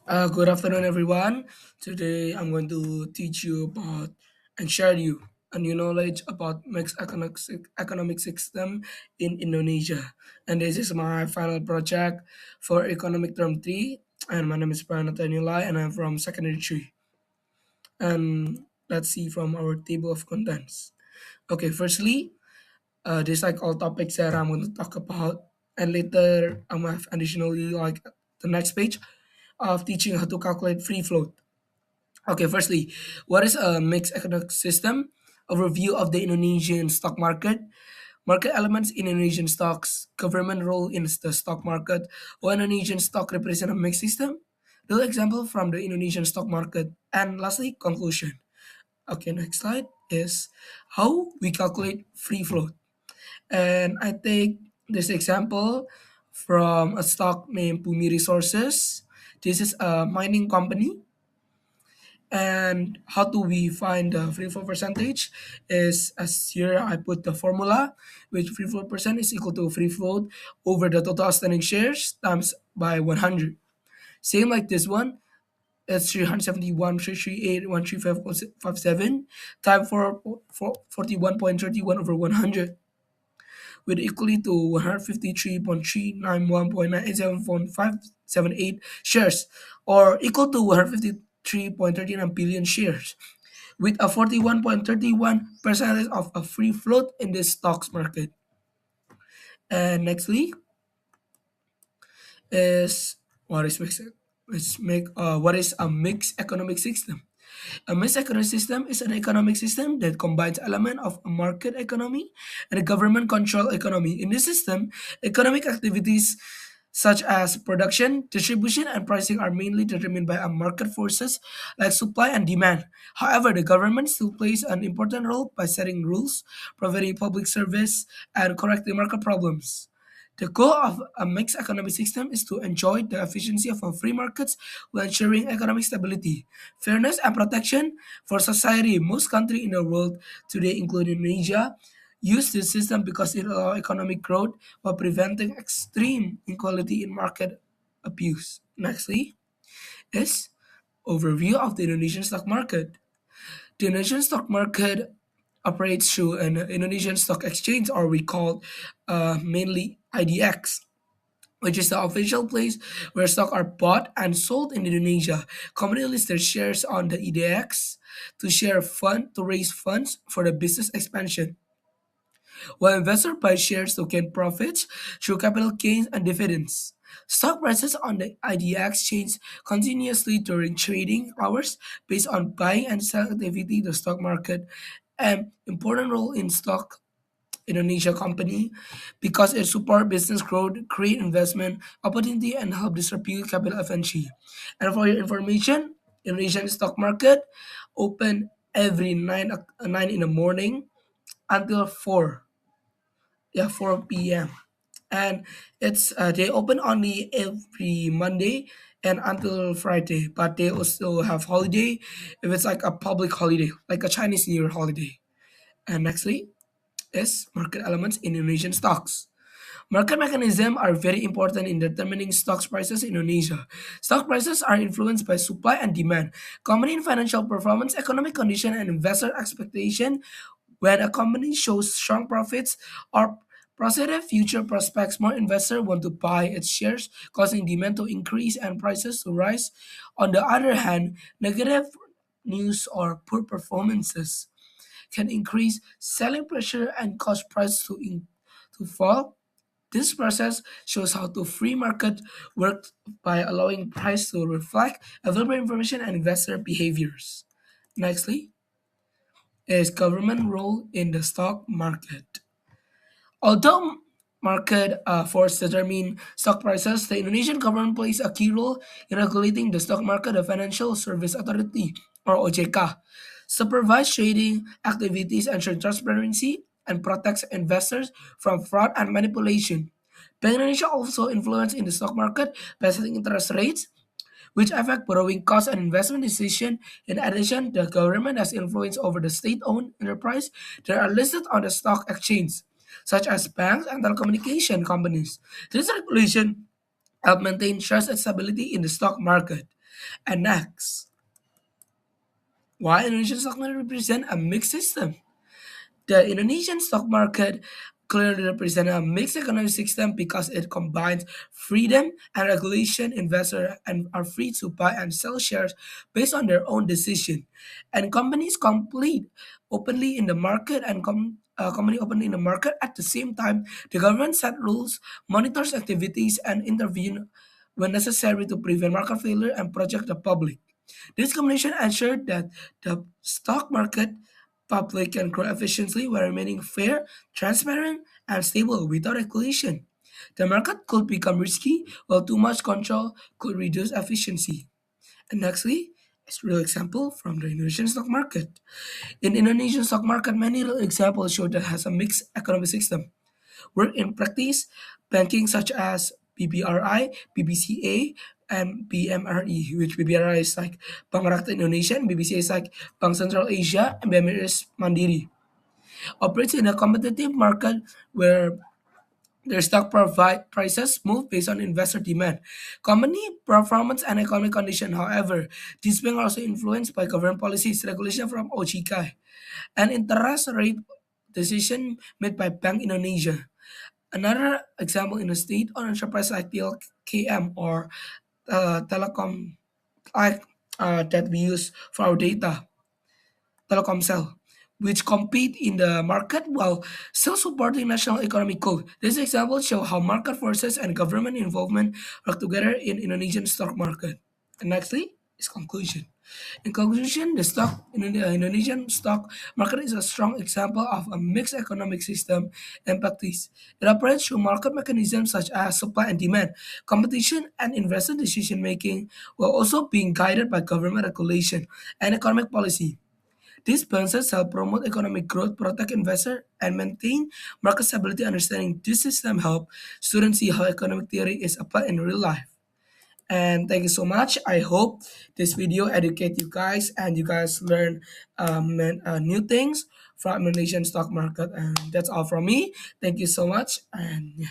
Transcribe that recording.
Good afternoon, everyone. Today, I'm going to teach you about and share you a new knowledge about mixed economic system in Indonesia. And this is my final project for Economic Term 3. And my name is Brian Nathanielai, and I'm from Secondary 3. And let's see from our table of contents. Okay, firstly, there's like all topics that I'm going to talk about. And later, I'm going to have additionally like the next page of teaching how to calculate free float. Okay, firstly, what is a mixed economic system? Overview of the Indonesian stock market. Market elements in Indonesian stocks. Government role in the stock market. Why Indonesian stock represent a mixed system? Real example from the Indonesian stock market. And lastly, conclusion. Okay, next slide is how we calculate free float. And I take this example from a stock named Bumi Resources. This is a mining company. And how do we find the free float percentage? Is as here I put the formula, which free float percent is equal to free float over the total outstanding shares times by 100. Same like this one, it's 371, 338, 135.57 times 41.31 over 100 with equally to 153.391.987.578 shares or equal to 153.39 billion shares with a 41.31 percentage of a free float in the stocks market. And nextly is what is mixed what is a mixed economic system? A mixed economic system is an economic system that combines elements of a market economy and a government controlled economy. In this system, economic activities such as production, distribution, and pricing are mainly determined by a market forces like supply and demand. However, the government still plays an important role by setting rules, providing public service, and correcting market problems. The goal of a mixed economic system is to enjoy the efficiency of a free markets while ensuring economic stability, fairness, and protection for society. Most countries in the world today, including Indonesia, use this system because it allows economic growth while preventing extreme inequality in market abuse. Nextly is overview of the Indonesian stock market. The Indonesian stock market operates through an Indonesian stock exchange, or we call mainly IDX, which is the official place where stocks are bought and sold in Indonesia. Companies list their shares on the EDX to raise funds for the business expansion, while investors buy shares to gain profits through capital gains and dividends. Stock prices on the IDX change continuously during trading hours based on buying and selling activity in the stock market. An important role in stock Indonesia company because it support business growth, create investment opportunity, and help distribute capital efficiently. And for your information, Indonesian stock market open every 9 in the morning until 4 p.m. And it's they open only every Monday and until Friday, but they also have holiday if it's like a public holiday, like a Chinese New Year holiday. And nextly is market elements in Indonesian stocks. Market mechanisms are very important in determining stocks prices in Indonesia. Stock prices are influenced by supply and demand, company and financial performance, economic condition, and investor expectation. When a company shows strong profits or positive future prospects, more investors want to buy its shares, causing demand to increase and prices to rise. On the other hand, negative news or poor performances can increase selling pressure and cause prices to fall. This process shows how the free market works by allowing price to reflect available information and investor behaviors. Nextly is government role in the stock market. Although market force determine stock prices, the Indonesian government plays a key role in regulating the stock market. The Financial Service Authority, or OJK, supervise trading activities, ensure transparency, and protects investors from fraud and manipulation. Bank Indonesia also influence in the stock market by setting interest rates, which affect borrowing costs and investment decision. In addition, the government has influence over the state-owned enterprise that are listed on the stock exchange, such as banks and telecommunication companies. This regulation help maintain trust and stability in the stock market. And next, why Indonesian stock market represent a mixed system? The Indonesian stock market clearly represents a mixed economic system because it combines freedom and regulation. Investors and are free to buy and sell shares based on their own decision, and companies complete openly in the market and company openly in the market. At the same time, the government set rules, monitors activities, and intervene when necessary to prevent market failure and protect the public. This combination ensured that the stock market public can grow efficiently while remaining fair, transparent, and stable without regulation. The market could become risky, while too much control could reduce efficiency. And nextly, is real example from the Indonesian stock market. In Indonesian stock market, many real examples show that has a mixed economic system. Work in practice, banking such as BBRI, BBCA, and BMRE, which BBRI is like Bank Rakyat Indonesia, and BBCA is like Bank Central Asia, and BMRE is Mandiri. Operates in a competitive market where their stock prices move based on investor demand, company performance, and economic condition. However, these banks are also influenced by government policies, regulation from OJK, and interest rate decision made by Bank Indonesia. Another example in a state-owned enterprise like TLKM or telecom like that we use for our data, Telkomsel, which compete in the market while still supporting national economic goals. This example show how market forces and government involvement work together in Indonesian stock market. And nextly is conclusion. In conclusion, the stock in the Indonesian stock market is a strong example of a mixed economic system and practice. It operates through market mechanisms such as supply and demand, competition, and investor decision making, while also being guided by government regulation and economic policy. These balances help promote economic growth, protect investors, and maintain market stability. Understanding this system help students see how economic theory is applied in real life. And thank you so much. I hope this video educate you guys and you guys learn new things from Indonesian stock market. And that's all from me. Thank you so much. And yeah.